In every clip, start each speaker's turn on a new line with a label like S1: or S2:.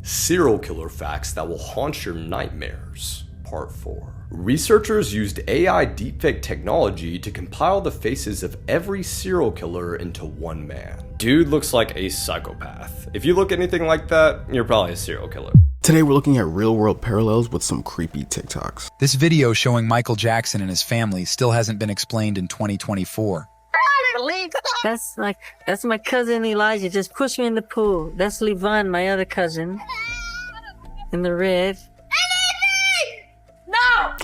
S1: Serial killer facts that will haunt your nightmares. Part 4. Researchers used AI deepfake technology to compile the faces of every serial killer into one man. Dude looks like a psychopath. If you look anything like that, you're probably a serial killer.
S2: Today we're looking at real-world parallels with some creepy TikToks.
S3: This video showing Michael Jackson and his family still hasn't been explained in 2024.
S4: That's my cousin Elijah. Just push me in the pool. That's Levon, my other cousin. In the red.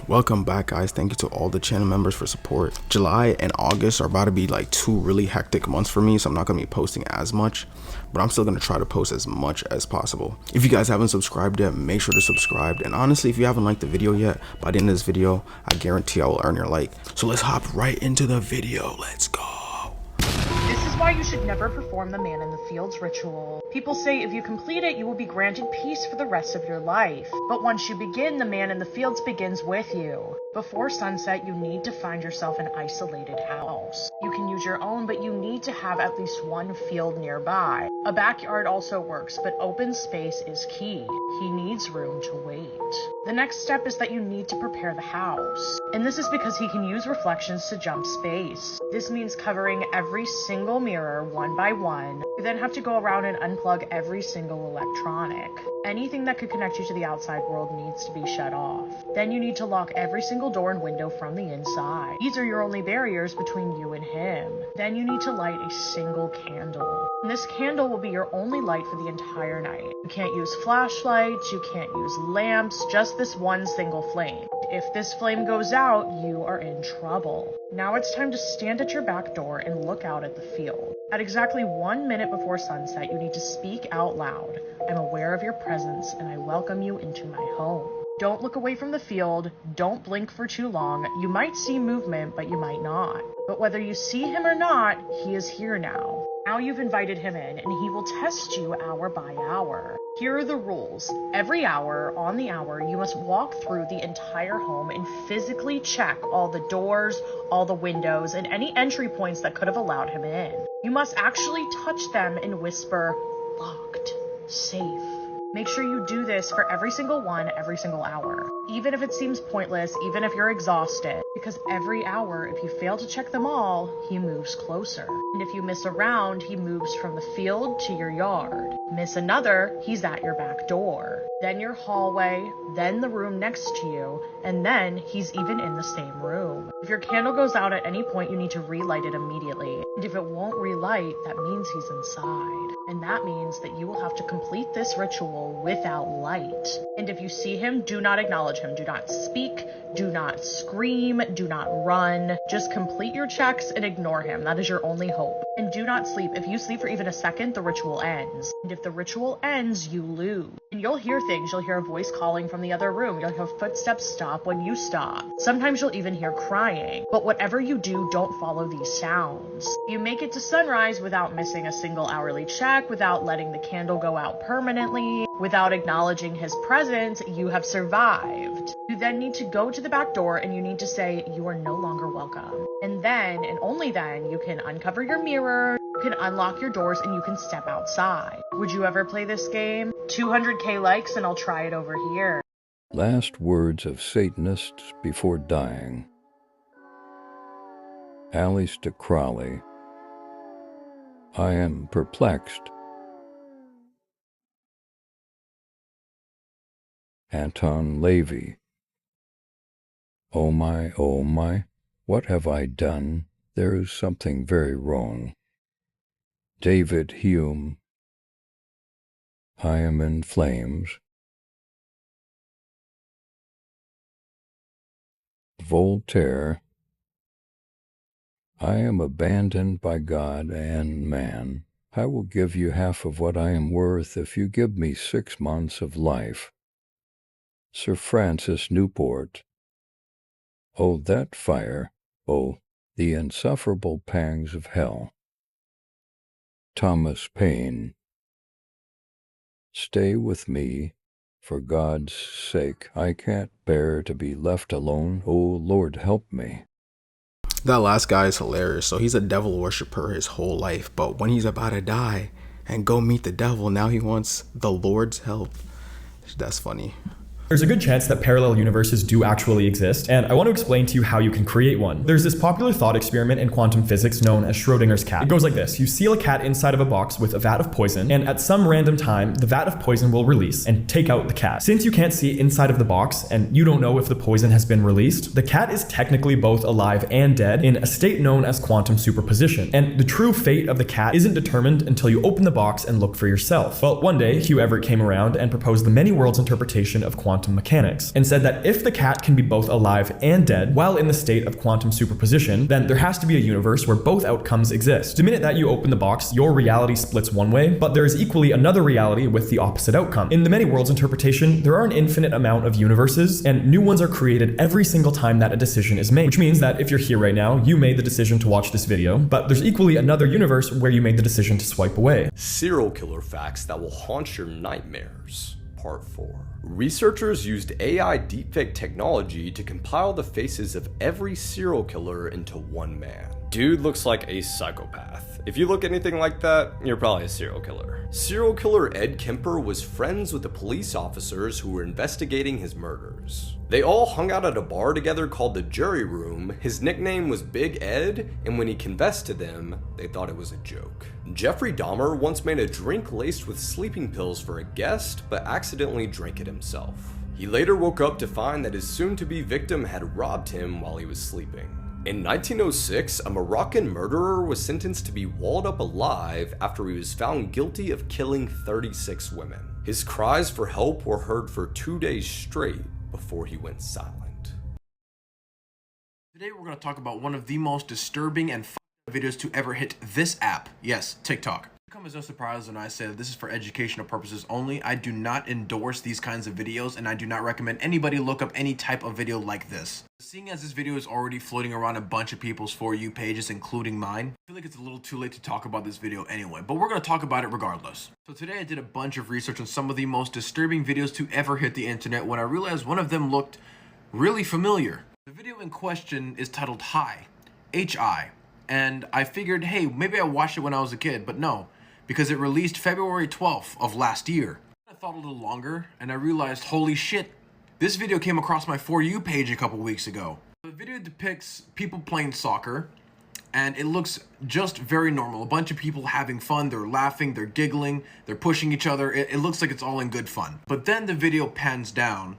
S2: Welcome back, guys. Thank you to all the channel members for support. July and August are about to be like 2 really hectic months for me, so I'm not going to be posting as much, but I'm still going to try to post as much as possible. If you guys haven't subscribed yet, make sure to subscribe. And honestly, if you haven't liked the video yet, by the end of this video, I guarantee I will earn your like. So let's hop right into the video. Let's go.
S5: This is why you should never perform the Man in the Fields ritual. People say if you complete it, you will be granted peace for the rest of your life. But once you begin, the Man in the Fields begins with you. Before sunset, you need to find yourself an isolated house. You can use your own, but you need to have at least one field nearby. A backyard also works, but open space is key. He needs room to wait. The next step is that you need to prepare the house. And this is because he can use reflections to jump space. This means covering every single mirror one by one. You then have to go around and unplug every single electronic. Anything that could connect you to the outside world needs to be shut off. Then you need to lock every single door and window from the inside. These are your only barriers between you and him. Then you need to light a single candle. And this candle will be your only light for the entire night. You can't use flashlights, you can't use lamps, just this one single flame. If this flame goes out, you are in trouble. Now it's time to stand at your back door and look out at the field. At exactly 1 minute before sunset, you need to speak out loud. I'm aware of your presence and I welcome you into my home. Don't look away from the field. Don't blink for too long. You might see movement, but you might not. But whether you see him or not, he is here now. Now you've invited him in, and he will test you hour by hour. Here are the rules. Every hour, on the hour, you must walk through the entire home and physically check all the doors, all the windows, and any entry points that could have allowed him in. You must actually touch them and whisper, "Locked, safe." Make sure you do this for every single one, every single hour. Even if it seems pointless, even if you're exhausted, because every hour, if you fail to check them all, he moves closer. And if you miss a round, he moves from the field to your yard. Miss another, he's at your back door. Then your hallway, then the room next to you, and then he's even in the same room. If your candle goes out at any point, you need to relight it immediately. And if it won't relight, that means he's inside. And that means that you will have to complete this ritual without light. And if you see him, do not acknowledge him. Do not speak. Do not scream. Do not run. Just complete your checks and ignore him. That is your only hope. And do not sleep. If you sleep for even a second, the ritual ends. And if the ritual ends, you lose. And you'll hear things. You'll hear a voice calling from the other room. You'll hear footsteps stop when you stop. Sometimes you'll even hear crying. But whatever you do, don't follow these sounds. You make it to sunrise without missing a single hourly check, without letting the candle go out permanently, without acknowledging his presence, you have survived. You then need to go to the back door and you need to say you are no longer welcome. And then, and only then, you can uncover your mirror, you can unlock your doors, and you can step outside. Would you ever play this game? 200k likes and I'll try it over here.
S6: Last words of Satanists before dying. Aleister Crowley. I am perplexed. Anton Lavey. Oh my, what have I done? There is something very wrong. David Hume. I am in flames. Voltaire. I am abandoned by God and man. I will give you half of what I am worth if you give me 6 months of life. Sir Francis Newport. Oh, that fire! Oh, the insufferable pangs of hell. Thomas Paine. Stay with me, for God's sake. I can't bear to be left alone. Oh, Lord, help me.
S2: That last guy is hilarious. So he's a devil worshiper his whole life, but when he's about to die and go meet the devil, now he wants the Lord's help. That's funny.
S7: There's a good chance that parallel universes do actually exist, and I want to explain to you how you can create one. There's this popular thought experiment in quantum physics known as Schrodinger's cat. It goes like this. You seal a cat inside of a box with a vat of poison, and at some random time, the vat of poison will release and take out the cat. Since you can't see inside of the box, and you don't know if the poison has been released, the cat is technically both alive and dead in a state known as quantum superposition. And the true fate of the cat isn't determined until you open the box and look for yourself. Well, one day, Hugh Everett came around and proposed the many worlds interpretation of quantum mechanics, and said that if the cat can be both alive and dead while in the state of quantum superposition, then there has to be a universe where both outcomes exist. The minute that you open the box, your reality splits one way, but there is equally another reality with the opposite outcome. In the many worlds interpretation, there are an infinite amount of universes, and new ones are created every single time that a decision is made, which means that if you're here right now, you made the decision to watch this video, but there's equally another universe where you made the decision to swipe away.
S1: Serial killer facts that will haunt your nightmares. Part 4. Researchers used AI deepfake technology to compile the faces of every serial killer into one man. Dude looks like a psychopath. If you look anything like that, you're probably a serial killer. Serial killer Ed Kemper was friends with the police officers who were investigating his murders. They all hung out at a bar together called the Jury Room. His nickname was Big Ed, and when he confessed to them, they thought it was a joke. Jeffrey Dahmer once made a drink laced with sleeping pills for a guest, but accidentally drank it himself. He later woke up to find that his soon-to-be victim had robbed him while he was sleeping. In 1906, a Moroccan murderer was sentenced to be walled up alive after he was found guilty of killing 36 women. His cries for help were heard for 2 days straight before he went silent.
S2: Today we're going to talk about one of the most disturbing and videos to ever hit this app. Yes, TikTok. It comes as no surprise when I say that this is for educational purposes only. I do not endorse these kinds of videos, and I do not recommend anybody look up any type of video like this. Seeing as this video is already floating around a bunch of people's For You pages, including mine, I feel like it's a little too late to talk about this video anyway, but we're going to talk about it regardless. So today I did a bunch of research on some of the most disturbing videos to ever hit the internet when I realized one of them looked really familiar. The video in question is titled Hi, H-I, and I figured, hey, maybe I watched it when I was a kid, but no, because it released February 12th of last year. I thought a little longer, and I realized, holy shit, this video came across my For You page a couple weeks ago. The video depicts people playing soccer, and it looks just very normal. A bunch of people having fun, they're laughing, they're giggling, they're pushing each other. It looks like it's all in good fun. But then the video pans down,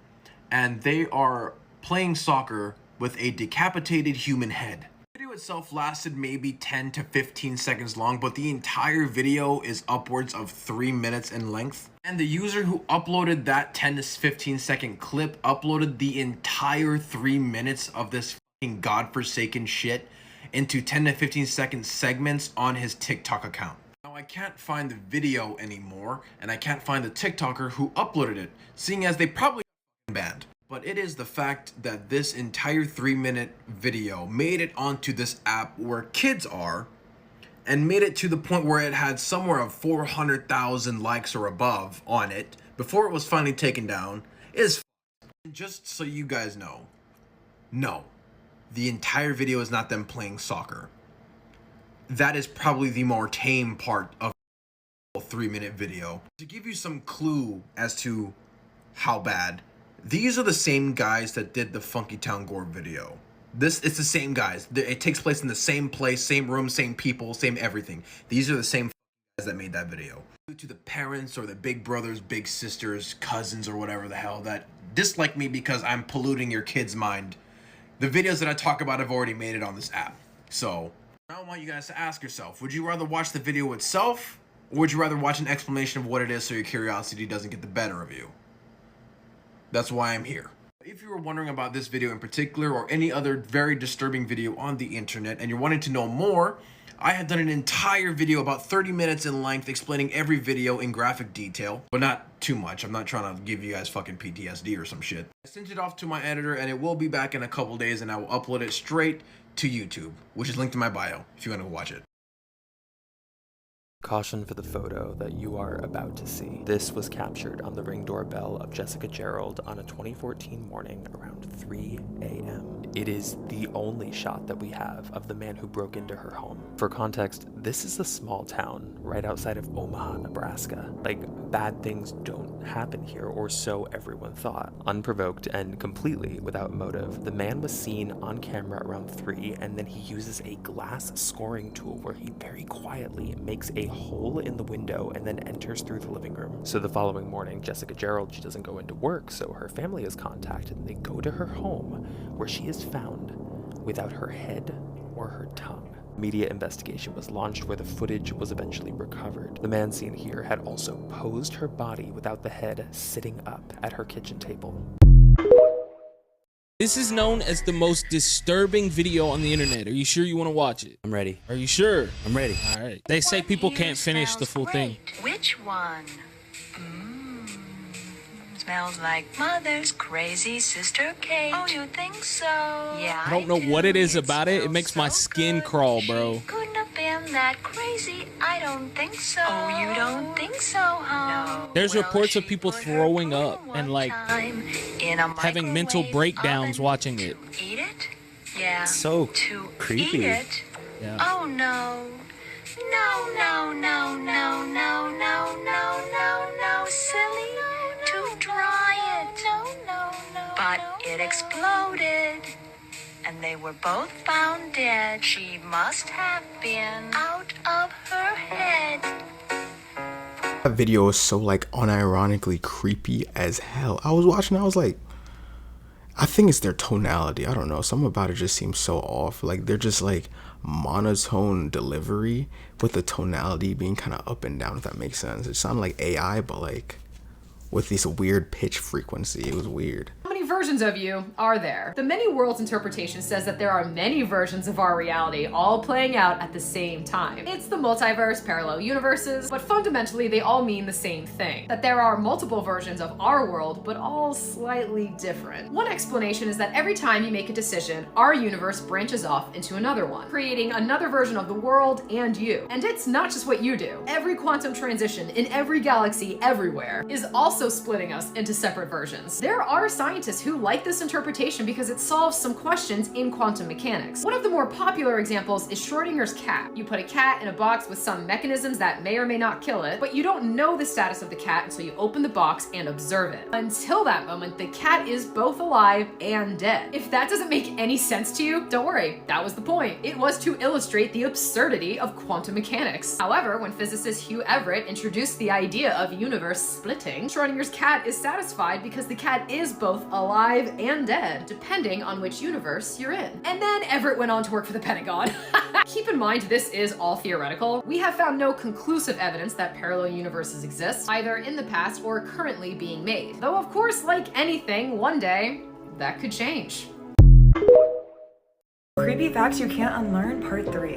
S2: and they are playing soccer with a decapitated human head. The video itself lasted maybe 10 to 15 seconds long, but the entire video is upwards of 3 minutes in length. And the user who uploaded that 10 to 15 second clip uploaded the entire 3 minutes of this fucking godforsaken shit into 10 to 15 second segments on his TikTok account. Now I can't find the video anymore, and I can't find the TikToker who uploaded it, seeing as they probably got banned. But it is the fact that this entire 3-minute video made it onto this app where kids are, and made it to the point where it had somewhere of 400,000 likes or above on it before it was finally taken down, is just so you guys know, no, the entire video is not them playing soccer. That is probably the more tame part of a 3-minute video. To give you some clue as to how bad, these are the same guys that did the Funky Town Gore video. It's the same guys. It takes place in the same place, same room, same people, same everything. These are the same guys that made that video. Due to the parents or the big brothers, big sisters, cousins, or whatever the hell that dislike me because I'm polluting your kid's mind, the videos that I talk about have already made it on this app. So now I want you guys to ask yourself, would you rather watch the video itself, or would you rather watch an explanation of what it is so your curiosity doesn't get the better of you? That's why I'm here. If you were wondering about this video in particular, or any other very disturbing video on the internet, and you're wanting to know more, I have done an entire video about 30 minutes in length explaining every video in graphic detail, but not too much. I'm not trying to give you guys fucking PTSD or some shit. I sent it off to my editor, and it will be back in a couple days, and I will upload it straight to YouTube, which is linked in my bio if you want to watch it.
S8: Caution for the photo that you are about to see. This was captured on the Ring doorbell of Jessica Gerald on a 2014 morning around 3 a.m. It is the only shot that we have of the man who broke into her home. For context, this is a small town right outside of Omaha, Nebraska. Like, bad things don't happen here, or so everyone thought. Unprovoked and completely without motive, the man was seen on camera around 3, and then he uses a glass scoring tool where he very quietly makes a hole in the window and then enters through the living room. So the following morning, Jessica Gerald, she doesn't go into work, so her family is contacted, and they go to her home, where she is found without her head or her tongue. Media investigation was launched where the footage was eventually recovered. The man seen here had also posed her body without the head sitting up at her kitchen table.
S9: This is known as the most disturbing video on the internet. Are you sure you want to watch it?
S10: I'm ready.
S9: Are you sure?
S10: I'm ready.
S9: All right. They say people can't finish the full thing.
S11: Which one? Smells like mother's crazy sister cake. Oh, you think so? Yeah,
S9: I don't know what it is about it. It makes my skin crawl, bro.
S11: Couldn't have been that crazy. I don't think so. Oh, you don't think so, huh? No.
S9: There's reports of people throwing up and like having mental breakdowns watching it.
S11: Eat it? Yeah.
S10: So
S11: to
S10: creepy.
S11: Eat it?
S9: Yeah.
S11: Oh no. No, silly. To dry it. But it exploded. And they were both found dead. She must have been out of her head.
S2: That video is so like unironically creepy as hell. I was watching, I was like, I think it's their tonality. I don't know. Something about it just seems so off. Like they're just like monotone delivery with the tonality being kind of up and down, if that makes sense. It sounded like AI, but like with this weird pitch frequency. It was weird.
S12: How many versions of you are there? The many worlds interpretation says that there are many versions of our reality all playing out at the same time. It's the multiverse, parallel universes, but fundamentally they all mean the same thing. That there are multiple versions of our world, but all slightly different. One explanation is that every time you make a decision, our universe branches off into another one, creating another version of the world and you. And it's not just what you do. Every quantum transition in every galaxy everywhere is also splitting us into separate versions. There are scientists who like this interpretation because it solves some questions in quantum mechanics. One of the more popular examples is Schrodinger's cat. You put a cat in a box with some mechanisms that may or may not kill it, but you don't know the status of the cat until you open the box and observe it. Until that moment, the cat is both alive and dead. If that doesn't make any sense to you, don't worry, that was the point. It was to illustrate the absurdity of quantum mechanics. However, when physicist Hugh Everett introduced the idea of universe splitting, Schrodinger's cat is satisfied because the cat is both alive and dead, depending on which universe you're in. And then Everett went on to work for the Pentagon. Keep in mind, this is all theoretical. We have found no conclusive evidence that parallel universes exist, either in the past or currently being made. Though, of course, like anything, one day, that could change.
S13: Creepy Facts You Can't Unlearn Part 3.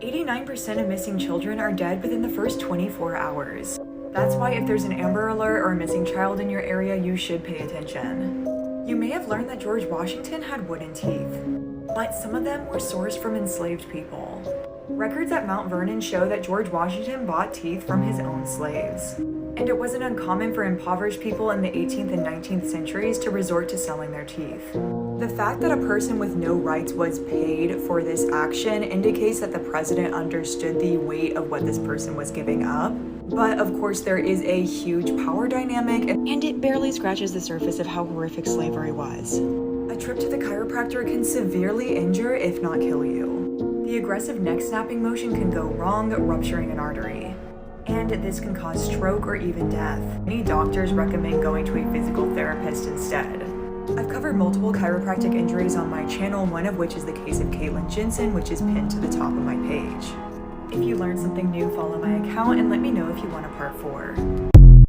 S13: 89% of missing children are dead within the first 24 hours. That's why if there's an Amber Alert or a missing child in your area, you should pay attention. You may have learned that George Washington had wooden teeth, but some of them were sourced from enslaved people. Records at Mount Vernon show that George Washington bought teeth from his own slaves. And it wasn't uncommon for impoverished people in the 18th and 19th centuries to resort to selling their teeth. The fact that a person with no rights was paid for this action indicates that the president understood the weight of what this person was giving up. But of course, there is a huge power dynamic, and it barely scratches the surface of how horrific slavery was. A trip to the chiropractor can severely injure, if not kill you. The aggressive neck snapping motion can go wrong, rupturing an artery. And this can cause stroke or even death. Many doctors recommend going to a physical therapist instead. I've covered multiple chiropractic injuries on my channel, one of which is the case of Caitlin Jensen, which is pinned to the top of my page. If you learned something new, follow my account and let me know if you want a part 4.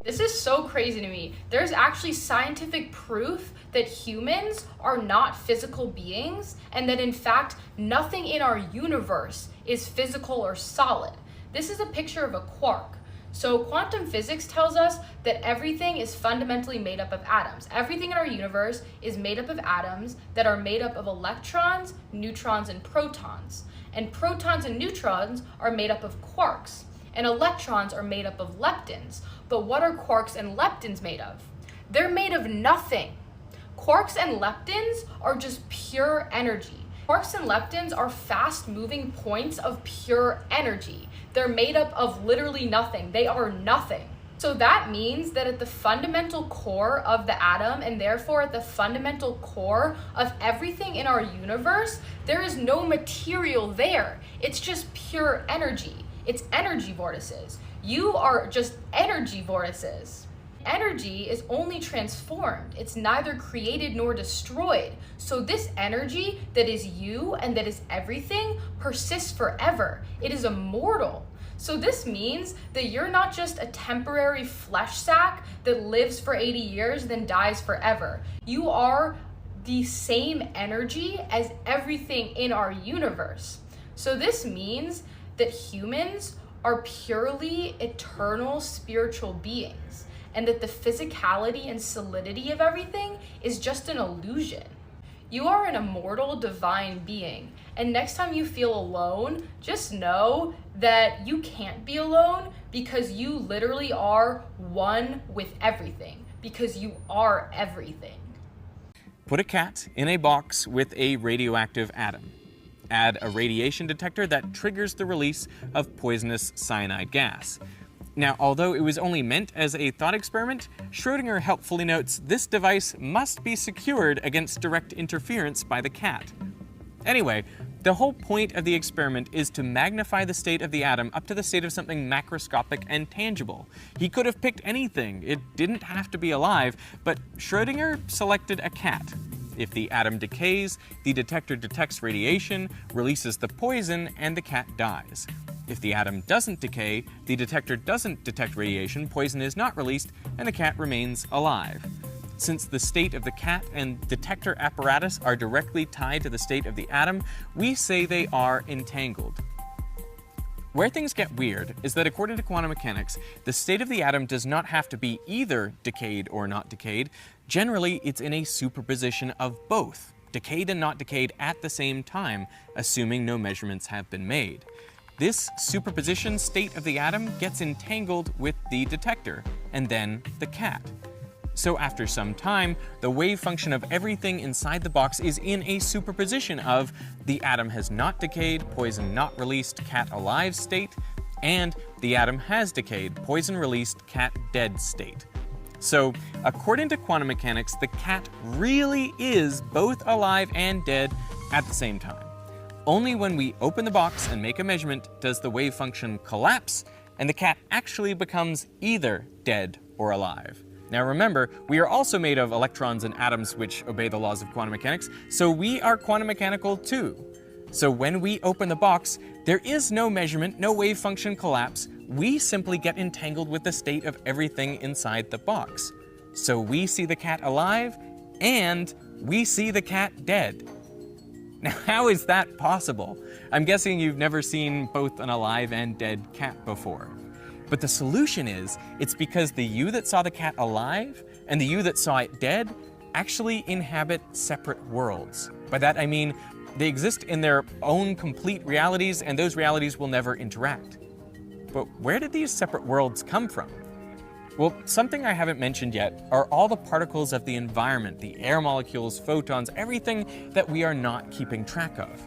S14: This is so crazy to me. There's actually scientific proof that humans are not physical beings, and that in fact, nothing in our universe is physical or solid. This is a picture of a quark. So quantum physics tells us that everything is fundamentally made up of atoms. Everything in our universe is made up of atoms that are made up of electrons, neutrons, and protons. And protons and neutrons are made up of quarks. And electrons are made up of leptons. But what are quarks and leptons made of? They're made of nothing. Quarks and leptons are just pure energy. Quarks and leptons are fast-moving points of pure energy. They're made up of literally nothing. They are nothing. So that means that at the fundamental core of the atom, and therefore at the fundamental core of everything in our universe, there is no material there. It's just pure energy. It's energy vortices. You are just energy vortices. Energy is only transformed. It's neither created nor destroyed. So this energy that is you and that is everything persists forever. It is immortal. So this means that you're not just a temporary flesh sack that lives for 80 years, then dies forever. You are the same energy as everything in our universe. So this means that humans are purely eternal spiritual beings, and that the physicality and solidity of everything is just an illusion. You are an immortal divine being, and next time you feel alone, just know that you can't be alone because you literally are one with everything, because you are everything.
S10: Put a cat in a box with a radioactive atom. Add a radiation detector that triggers the release of poisonous cyanide gas. Now, although it was only meant as a thought experiment, Schrodinger helpfully notes this device must be secured against direct interference by the cat. Anyway, the whole point of the experiment is to magnify the state of the atom up to the state of something macroscopic and tangible. He could have picked anything, it didn't have to be alive, but Schrodinger selected a cat. If the atom decays, the detector detects radiation, releases the poison, and the cat dies. If the atom doesn't decay, the detector doesn't detect radiation, poison is not released, and the cat remains alive. Since the state of the cat and detector apparatus are directly tied to the state of the atom, we say they are entangled. Where things get weird is that according to quantum mechanics, the state of the atom does not have to be either decayed or not decayed. Generally, it's in a superposition of both, decayed and not decayed at the same time, assuming no measurements have been made. This superposition state of the atom gets entangled with the detector, and then the cat. So after some time, the wave function of everything inside the box is in a superposition of the atom has not decayed, poison not released, cat alive state, and the atom has decayed, poison released, cat dead state. So according to quantum mechanics, the cat really is both alive and dead at the same time. Only when we open the box and make a measurement does the wave function collapse and the cat actually becomes either dead or alive. Now remember, we are also made of electrons and atoms which obey the laws of quantum mechanics, so we are quantum mechanical too. So when we open the box, there is no measurement, no wave function collapse. We simply get entangled with the state of everything inside the box. So we see the cat alive and we see the cat dead. Now, how is that possible? I'm guessing you've never seen both an alive and dead cat before. But the solution is, it's because the you that saw the cat alive and the you that saw it dead actually inhabit separate worlds. By that I mean, they exist in their own complete realities and those realities will never interact. But where did these separate worlds come from? Well, something I haven't mentioned yet are all the particles of the environment, the air molecules, photons, everything that we are not keeping track of.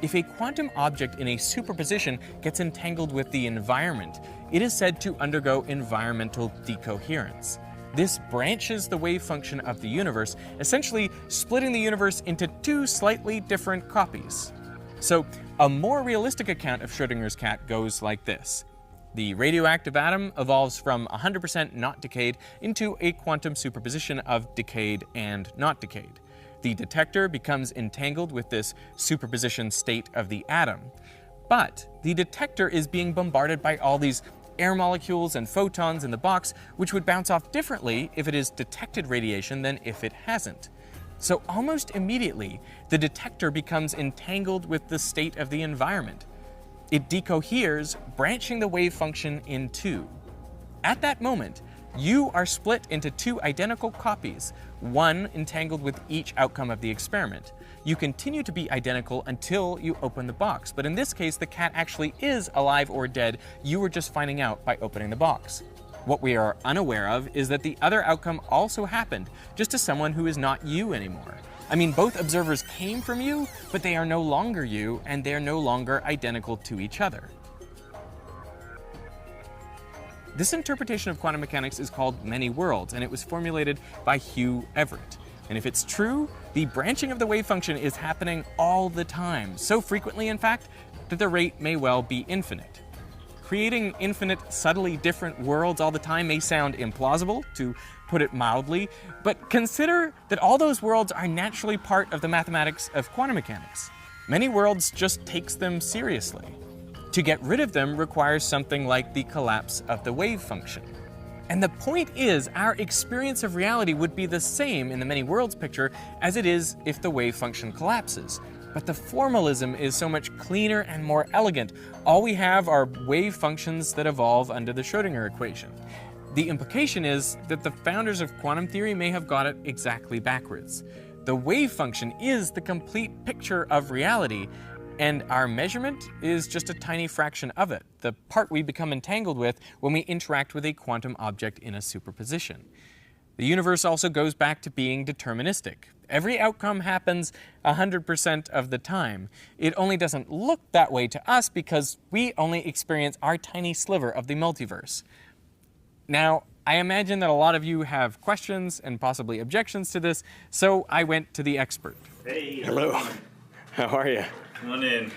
S10: If a quantum object in a superposition gets entangled with the environment, it is said to undergo environmental decoherence. This branches the wave function of the universe, essentially splitting the universe into two slightly different copies. So, a more realistic account of Schrödinger's cat goes like this. The radioactive atom evolves from 100% not decayed into a quantum superposition of decayed and not decayed. The detector becomes entangled with this superposition state of the atom. But the detector is being bombarded by all these air molecules and photons in the box, which would bounce off differently if it is detected radiation than if it hasn't. So almost immediately, the detector becomes entangled with the state of the environment. It decoheres, branching the wave function in two. At that moment, you are split into two identical copies, one entangled with each outcome of the experiment. You continue to be identical until you open the box, but in this case, the cat actually is alive or dead. You were just finding out by opening the box. What we are unaware of is that the other outcome also happened, just to someone who is not you anymore. I mean, both observers came from you, but they are no longer you, and they're no longer identical to each other. This interpretation of quantum mechanics is called many worlds, and it was formulated by Hugh Everett. And if it's true, the branching of the wave function is happening all the time, so frequently, in fact, that the rate may well be infinite. Creating infinite, subtly different worlds all the time may sound implausible, to put it mildly, but consider that all those worlds are naturally part of the mathematics of quantum mechanics. Many worlds just takes them seriously. To get rid of them requires something like the collapse of the wave function. And the point is, our experience of reality would be the same in the many worlds picture as it is if the wave function collapses. But the formalism is so much cleaner and more elegant. All we have are wave functions that evolve under the Schrodinger equation. The implication is that the founders of quantum theory may have got it exactly backwards. The wave function is the complete picture of reality, and our measurement is just a tiny fraction of it, the part we become entangled with when we interact with a quantum object in a superposition. The universe also goes back to being deterministic. Every outcome happens 100% of the time. It only doesn't look that way to us because we only experience our tiny sliver of the multiverse. Now, I imagine that a lot of you have questions and possibly objections to this, so I went to the expert.
S15: Hey.
S10: Hello. How are you?
S15: Come on in.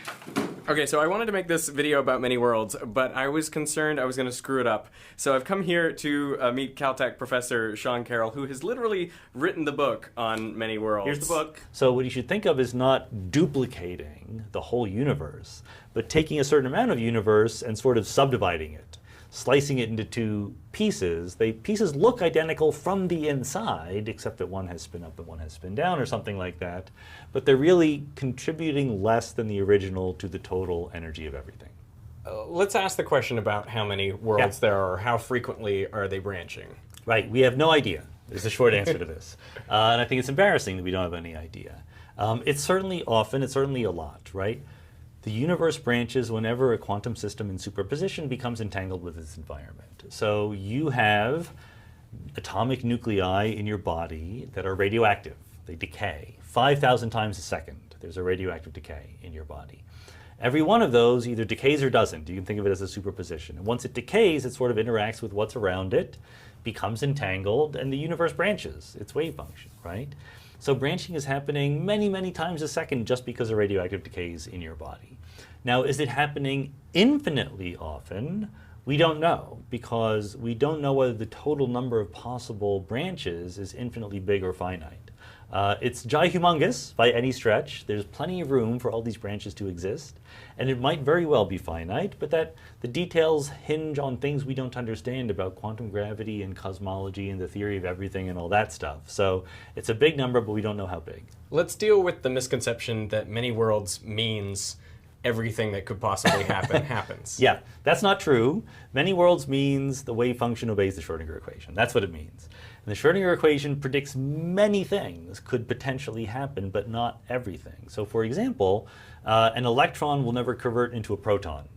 S10: Okay, so I wanted to make this video about many worlds, but I was concerned I was going to screw it up. So I've come here to meet Caltech professor Sean Carroll, who has literally written the book on many worlds.
S15: Here's the book. So what you should think of is not duplicating the whole universe, but taking a certain amount of universe and sort of subdividing it, slicing it into two pieces. Pieces look identical from the inside, except that one has spin up and one has spin down or something like that. But they're really contributing less than the original to the total energy of everything.
S10: Let's ask the question about how many worlds there are, or how frequently are they branching?
S15: Right, we have no idea, is the short answer to this. And I think it's embarrassing that we don't have any idea. It's certainly often, it's certainly a lot, right? The universe branches whenever a quantum system in superposition becomes entangled with its environment. So you have atomic nuclei in your body that are radioactive. They decay 5,000 times a second. There's a radioactive decay in your body. Every one of those either decays or doesn't. You can think of it as a superposition. And once it decays, it sort of interacts with what's around it, becomes entangled, and the universe branches its wave function, right? So branching is happening many, many times a second just because of radioactive decays in your body. Now, is it happening infinitely often? We don't know, because we don't know whether the total number of possible branches is infinitely big or finite. It's humongous by any stretch. There's plenty of room for all these branches to exist, and it might very well be finite, but that the details hinge on things we don't understand about quantum gravity and cosmology and the theory of everything and all that stuff. So it's a big number, but we don't know how big.
S10: Let's deal with the misconception that many worlds means everything that could possibly happen happens.
S15: Yeah, that's not true. Many worlds means the wave function obeys the Schrodinger equation. That's what it means. And the Schrodinger equation predicts many things could potentially happen, but not everything. So for example, an electron will never convert into a proton.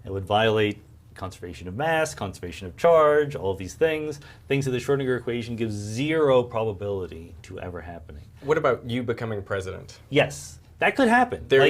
S15: It would violate conservation of mass, conservation of charge, all of these things that the Schrodinger equation gives zero probability to ever happening.
S10: What about you becoming president?
S15: Yes. That could happen.
S10: There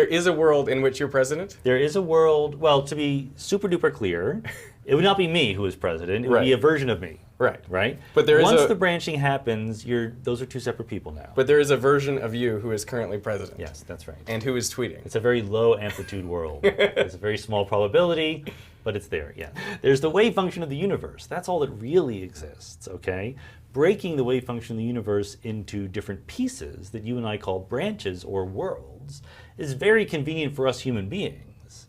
S10: is a world in which you're president?
S15: There is a world, well, to be super duper clear, it would not be me who is president, it would be a version of me. Right?
S10: But there
S15: Once the branching happens, those are two separate people now.
S10: But there is a version of you who is currently president.
S15: Yes, that's right.
S10: And who is tweeting.
S15: It's a very low amplitude world. It's a very small probability, but it's there, yeah. There's the wave function of the universe. That's all that really exists, okay? Breaking the wave function of the universe into different pieces that you and I call branches or worlds is very convenient for us human beings.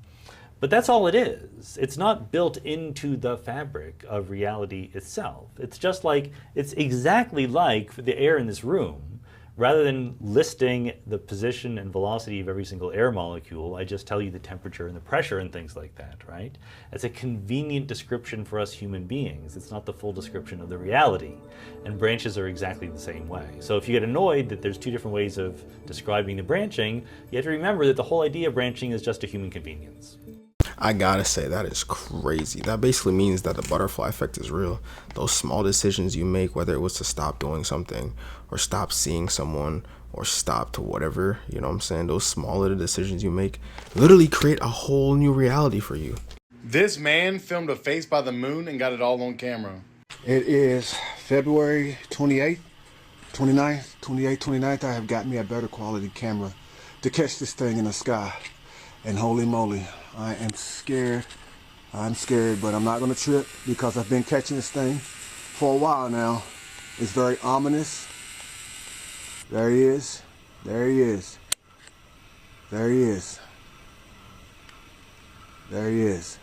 S15: But that's all it is. It's not built into the fabric of reality itself. It's just like, it's exactly like the air in this room. Rather than listing the position and velocity of every single air molecule, I just tell you the temperature and the pressure and things like that, right? It's a convenient description for us human beings. It's not the full description of the reality. And branches are exactly the same way. So if you get annoyed that there's two different ways of describing the branching, you have to remember that the whole idea of branching is just a human convenience.
S2: I gotta say, that is crazy. That basically means that the butterfly effect is real. Those small decisions you make, whether it was to stop doing something or stop seeing someone or stop to whatever, you know what I'm saying? Those small little decisions you make literally create a whole new reality for you.
S16: This man filmed a face by the moon and got it all on camera.
S17: It is February 28th, 29th, 28th, 29th. I have got me a better quality camera to catch this thing in the sky. And holy moly, I am scared. I'm scared, but I'm not going to trip because I've been catching this thing for a while now. It's very ominous. There he is. There he is. There he is. There he is.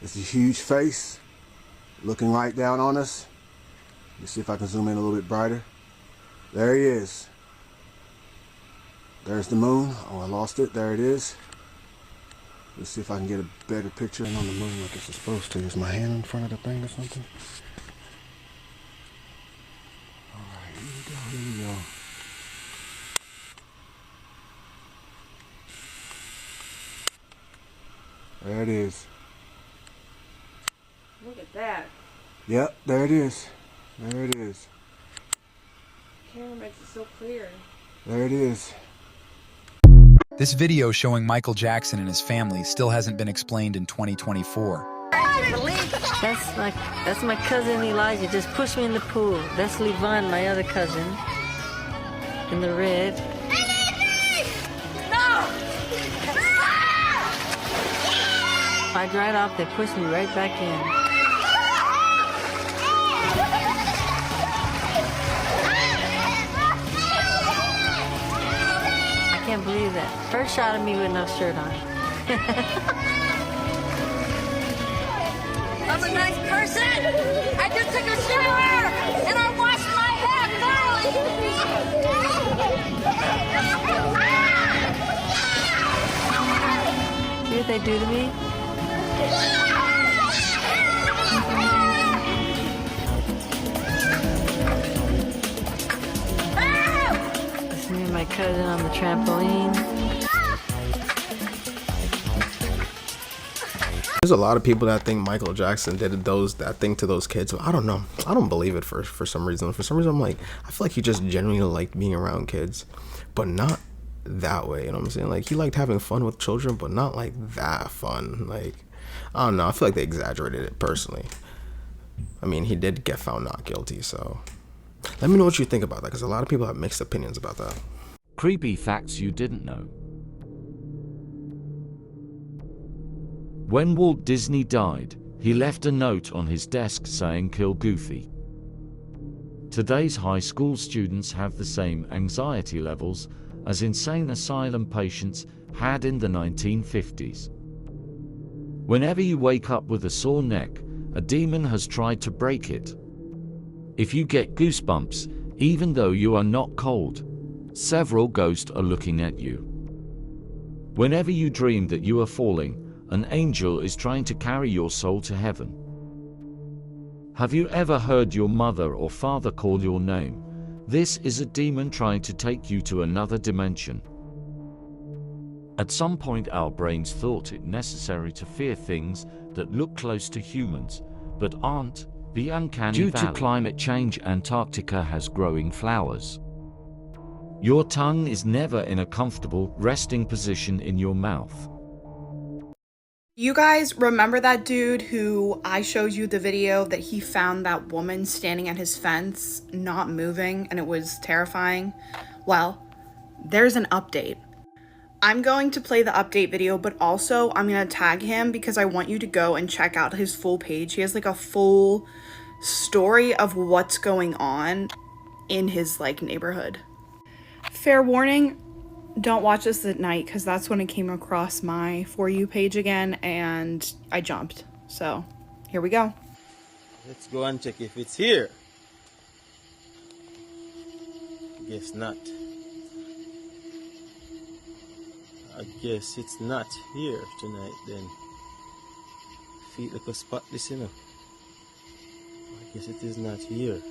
S17: It's a huge face looking right down on us. Let me see if I can zoom in a little bit brighter. There he is. There's the moon. Oh, I lost it. There it is. Let's see if I can get a better picture on the moon like it's supposed to. Is my hand in front of the thing or something? Alright, here we go, here we go. There it is.
S18: Look at that.
S17: Yep, there it is. There it is.
S18: The camera makes it so clear.
S17: There it is.
S3: This video showing Michael Jackson and his family still hasn't been explained in 2024.
S4: That's my cousin Elijah. Just pushed me in the pool. That's Levon, my other cousin, in the red.
S18: No!
S4: I dried off. They pushed me right back in. I can't believe that. First shot of me with no shirt on.
S18: I'm a nice person. I just took a shower and I washed my hair thoroughly.
S4: See what they do to me? It's me and my cousin on the trampoline.
S2: There's a lot of people that think Michael Jackson did that thing to those kids. I don't know. I don't believe it for some reason. For some reason, I'm like, I feel like he just genuinely liked being around kids, but not that way. You know what I'm saying? Like, he liked having fun with children, but not like that fun. Like, I don't know. I feel like they exaggerated it personally. I mean, he did get found not guilty, so let me know what you think about that, because a lot of people have mixed opinions about that.
S19: Creepy facts you didn't know. When Walt Disney died, he left a note on his desk saying "Kill Goofy." Today's high school students have the same anxiety levels as insane asylum patients had in the 1950s. Whenever you wake up with a sore neck, a demon has tried to break it. If you get goosebumps, even though you are not cold, several ghosts are looking at you. Whenever you dream that you are falling, an angel is trying to carry your soul to heaven. Have you ever heard your mother or father call your name? This is a demon trying to take you to another dimension. At some point, our brains thought it necessary to fear things that look close to humans, but aren't. The uncanny valley. Due to climate change, Antarctica has growing flowers. Your tongue is never in a comfortable, resting position in your mouth.
S20: You guys remember that dude who I showed you the video that he found that woman standing at his fence, not moving, and it was terrifying? Well, there's an update. I'm going to play the update video, but also I'm going to tag him because I want you to go and check out his full page. He has like a full story of what's going on in his like neighborhood. Fair warning, don't watch this at night because that's when it came across my For You page again and I jumped. So here we go.
S21: Let's go and check if it's here. Guess not. I guess it's not here tonight then. Feet like a spot this, you know. I guess it is not here.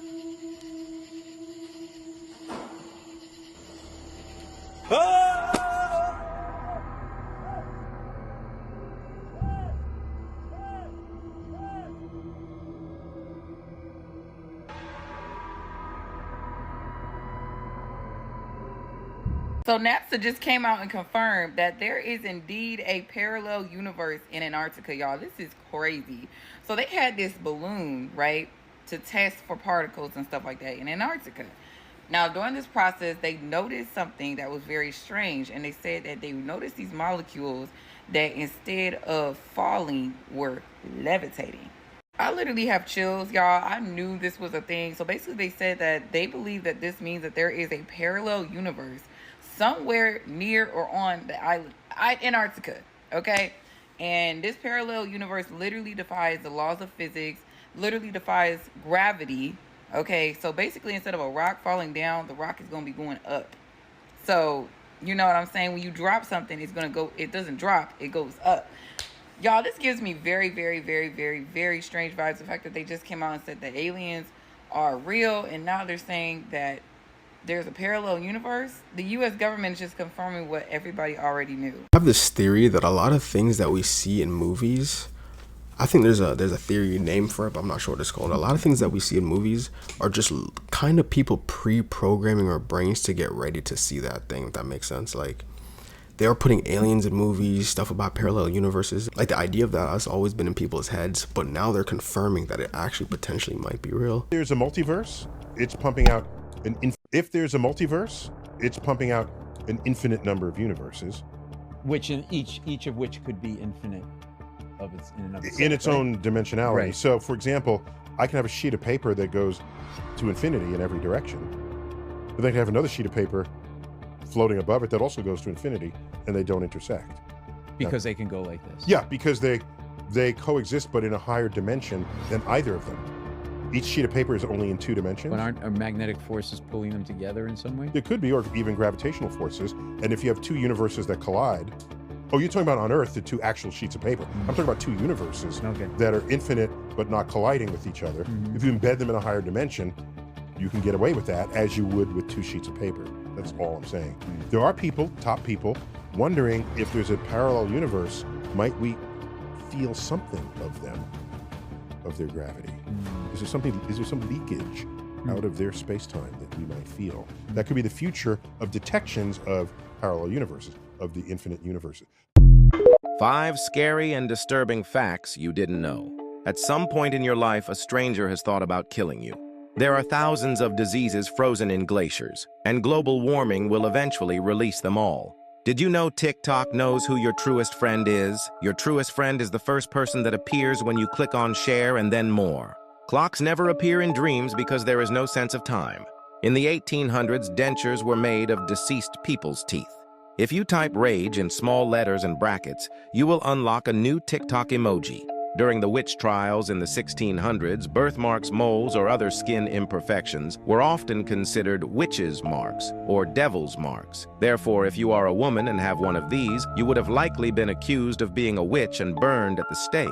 S5: So NASA just came out and confirmed that there is indeed a parallel universe in Antarctica, y'all. This is crazy. So they had this balloon, right, to test for particles and stuff like that in Antarctica. Now, during this process, they noticed something that was very strange, and they said that they noticed these molecules that instead of falling were levitating. I literally have chills, y'all. I knew this was a thing. So basically they said that they believe that this means that there is a parallel universe somewhere near or on the island Antarctica, okay? And this parallel universe literally defies the laws of physics, literally defies gravity, okay? So basically instead of a rock falling down, the rock is going to be going up. So, you know what I'm saying? When you drop something, it's going to go, it doesn't drop, it goes up. Y'all, this gives me very, very, very, very, very strange vibes. The fact that they just came out and said that aliens are real, and now they're saying that there's a parallel universe. The U.S. government is just confirming what everybody already knew.
S2: I have this theory that a lot of things that we see in movies, I think there's a theory name for it, but I'm not sure what it's called. A lot of things that we see in movies are just kind of people pre-programming our brains to get ready to see that thing, if that makes sense. Like, they are putting aliens in movies, stuff about parallel universes. Like, the idea of that has always been in people's heads, but now they're confirming that it actually potentially might be real.
S22: There's a multiverse, it's pumping out if there's a multiverse, it's pumping out an infinite number of universes.
S23: Which in each of which could be infinite of its in and of itself,
S22: in its own dimensionality.
S23: Right.
S22: So, for example, I can have a sheet of paper that goes to infinity in every direction, but then I can have another sheet of paper floating above it that also goes to infinity, and they don't intersect.
S23: Because they can go like this.
S22: Yeah, because they coexist, but in a higher dimension than either of them. Each sheet of paper is only in 2 dimensions.
S23: But aren't magnetic forces pulling them together in some way?
S22: It could be, or even gravitational forces. And if you have 2 universes that collide, oh, you're talking about on Earth, the 2 actual sheets of paper. I'm talking about 2 universes that are infinite but not colliding with each other. If you embed them in a higher dimension, you can get away with that as you would with 2 sheets of paper. That's all I'm saying. There are people, top people, wondering if there's a parallel universe, might we feel something of them, of their gravity? Is there some leakage out of their space-time that we might feel? That could be the future of detections of parallel universes, of the infinite universes.
S24: 5 scary and disturbing facts you didn't know. At some point in your life, a stranger has thought about killing you. There are thousands of diseases frozen in glaciers, and global warming will eventually release them all. Did you know TikTok knows who your truest friend is? Your truest friend is the first person that appears when you click on share and then more. Clocks never appear in dreams because there is no sense of time. In the 1800s, dentures were made of deceased people's teeth. If you type rage in small letters and brackets, you will unlock a new TikTok emoji. During the witch trials in the 1600s, birthmarks, moles, or other skin imperfections were often considered witches' marks or devil's marks. Therefore, if you are a woman and have one of these, you would have likely been accused of being a witch and burned at the stake.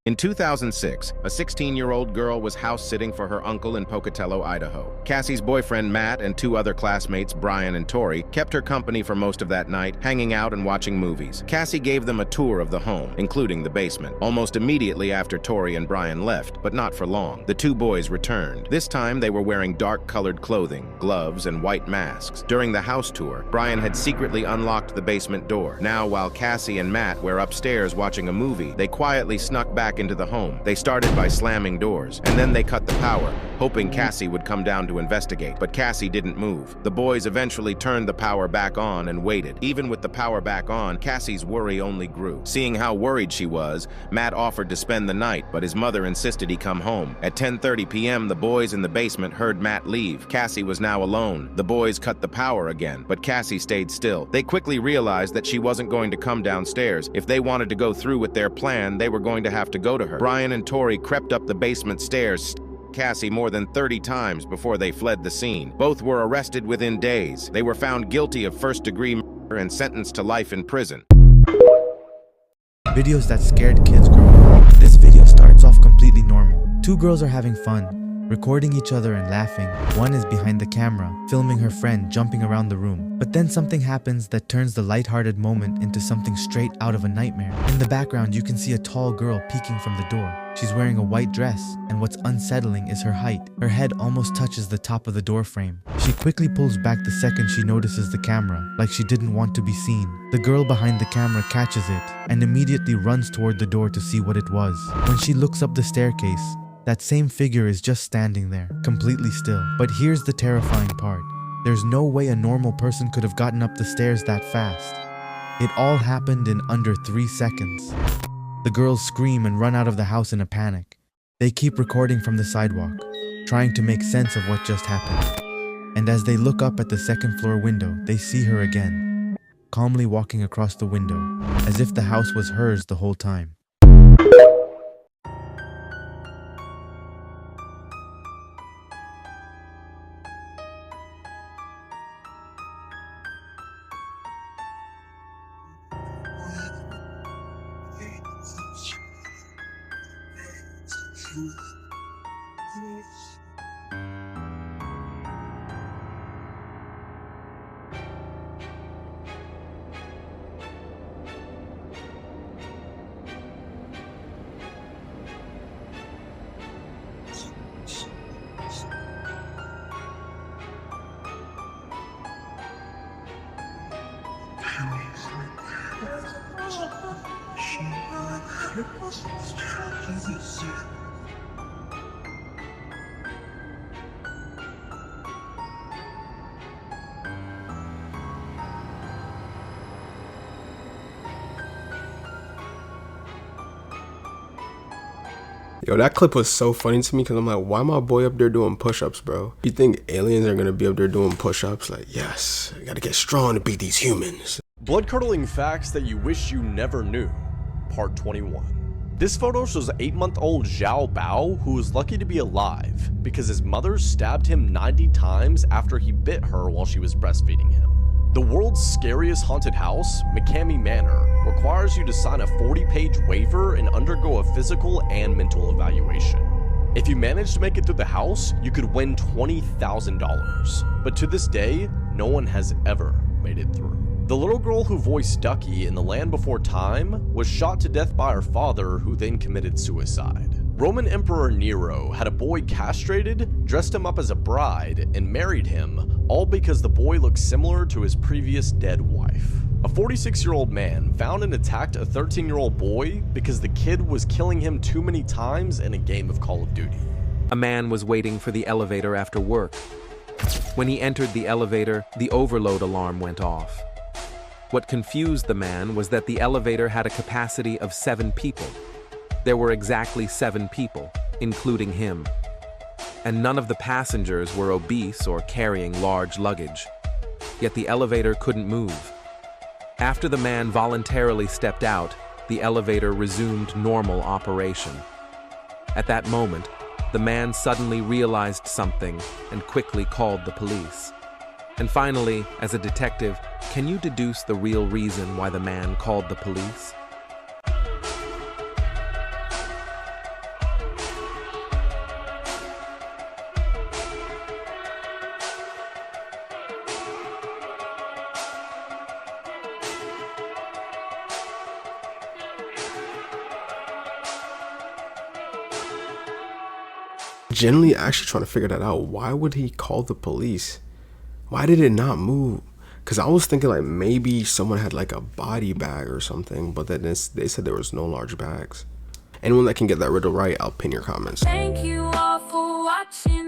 S24: In 2006, a 16-year-old girl was house-sitting for her uncle in Pocatello, Idaho. Cassie's boyfriend, Matt, and 2 other classmates, Brian and Tori, kept her company for most of that night, hanging out and watching movies. Cassie gave them a tour of the home, including the basement. Almost immediately after Tori and Brian left, but not for long, the 2 boys returned. This time, they were wearing dark-colored clothing, gloves, and white masks. During the house tour, Brian had secretly unlocked the basement door. Now, while Cassie and Matt were upstairs watching a movie, they quietly snuck back into the home. They started by slamming doors, and then they cut the power, hoping Cassie would come down to investigate, but Cassie didn't move. The boys eventually turned the power back on and waited. Even with the power back on, Cassie's worry only grew. Seeing how worried she was, Matt offered to spend the night, but his mother insisted he come home. At 10:30 p.m., the boys in the basement heard Matt leave. Cassie was now alone. The boys cut the power again, but Cassie stayed still. They quickly realized that she wasn't going to come downstairs. If they wanted to go through with their plan, they were going to have to go to her. Brian and Tori crept up the basement stairs, Cassie more than 30 times before they fled the scene. Both were arrested within days. They were found guilty of first-degree murder and sentenced to life in prison.
S25: Videos that scared kids growing up. This video starts off completely normal. 2 girls are having fun,
S1: recording each other and laughing. One is behind the camera, filming her friend jumping around the room. But then something happens that turns the lighthearted moment into something straight out of a nightmare. In the background, you can see a tall girl peeking from the door. She's wearing a white dress, and what's unsettling is her height. Her head almost touches the top of the door frame. She quickly pulls back the second she notices the camera, like she didn't want to be seen. The girl behind the camera catches it, and immediately runs toward the door to see what it was. When she looks up the staircase, that same figure is just standing there, completely still. But here's the terrifying part. There's no way a normal person could have gotten up the stairs that fast. It all happened in under 3 seconds. The girls scream and run out of the house in a panic. They keep recording from the sidewalk, trying to make sense of what just happened. And as they look up at the second floor window, they see her again, calmly walking across the window, as if the house was hers the whole time.
S2: Yo, that clip was so funny to me because I'm like, why my boy up there doing push-ups, bro? You think aliens are gonna be up there doing push-ups? Like, yes, I gotta get strong to beat these humans.
S6: Blood-curdling facts that you wish you never knew, part 21. This photo shows 8-month-old Zhao Bao, who is lucky to be alive because his mother stabbed him 90 times after he bit her while she was breastfeeding him. The world's scariest haunted house, McCamey Manor, requires you to sign a 40-page waiver and undergo a physical and mental evaluation. If you manage to make it through the house, you could win $20,000. But to this day, no one has ever made it through. The little girl who voiced Ducky in The Land Before Time was shot to death by her father, who then committed suicide. Roman Emperor Nero had a boy castrated, dressed him up as a bride, and married him, all because the boy looked similar to his previous dead wife. A 46-year-old man found and attacked a 13-year-old boy because the kid was killing him too many times in a game of Call of Duty.
S24: A man was waiting for the elevator after work. When he entered the elevator, the overload alarm went off. What confused the man was that the elevator had a capacity of 7 people. There were exactly 7 people, including him. And none of the passengers were obese or carrying large luggage. Yet the elevator couldn't move. After the man voluntarily stepped out, the elevator resumed normal operation. At that moment, the man suddenly realized something and quickly called the police. And finally, as a detective, can you deduce the real reason why the man called the police?
S2: Genuinely actually trying to figure that out. Why would he call the police? Why did it not move? Because I was thinking like maybe someone had like a body bag or something, but then they said there was no large bags. Anyone that can get that riddle right, I'll pin your comments.
S18: Thank you all for watching.